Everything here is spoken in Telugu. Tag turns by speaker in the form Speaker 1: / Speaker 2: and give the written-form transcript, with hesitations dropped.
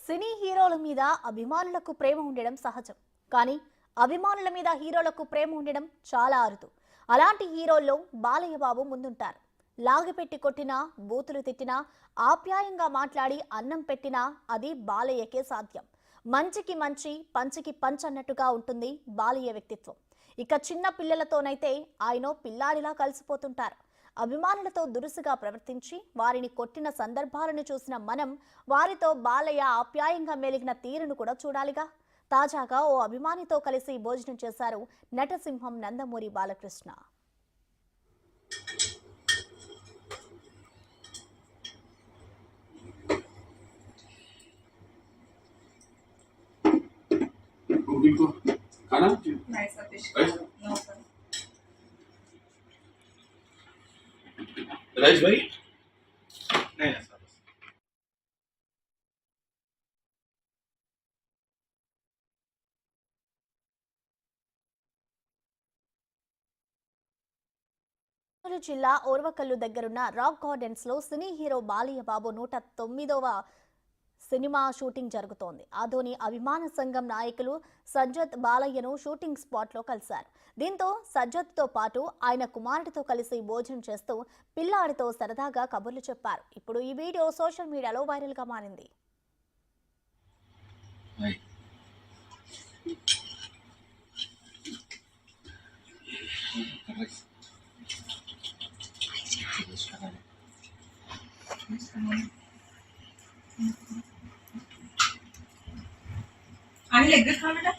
Speaker 1: సినీ హీరోల మీద అభిమానులకు ప్రేమ ఉండడం సహజం. కానీ అభిమానుల మీద హీరోలకు ప్రేమ ఉండడం చాలా అరుదు. అలాంటి హీరోల్లో బాలయ్య బాబు ముందుంటారు. లాగిపెట్టి కొట్టినా, బూతులు తిట్టినా, ఆప్యాయంగా మాట్లాడి అన్నం పెట్టినా అది బాలయ్యకే సాధ్యం. మంచికి మంచి, పంచికి పంచ్ అన్నట్టుగా ఉంటుంది బాలయ్య వ్యక్తిత్వం. ఇక చిన్న పిల్లలతోనైతే ఆయన పిల్లాడిలా కలిసిపోతుంటారు. అభిమానులతో దురుసుగా ప్రవర్తించి వారిని కొట్టిన సందర్భాలను చూసిన మనం వారితో బాలయ్య ఆప్యాయంగా మెలిగిన తీరును కూడా చూడాలిగా. తాజాగా ఓ అభిమానితో కలిసి భోజనం చేశారు నటసింహం నందమూరి బాలకృష్ణ.
Speaker 2: राइस भाई नहीं ना सर
Speaker 1: జిల్లా ఓర్వకల్లు దగ్గరున్న రాక్ గార్డెన్స్ లో cine hero Balayya Babu 109వ cinema shooting జరుగుతోంది. ఆధోని అభిమాన సంఘం నాయకులు సజ్జత్ బాలయ్యను షూటింగ్ స్పాట్ లో కలిశారు. దీంతో సజ్జత్ తో పాటు ఆయన కుమారుడితో కలిసి భోజనం చేస్తూ పిల్లాడితో సరదాగా కబుర్లు చెప్పారు. ఇప్పుడు ఈ వీడియో సోషల్ మీడియాలో వైరల్ గా మారింది.
Speaker 3: आणि लगेच खाऊ बेटा.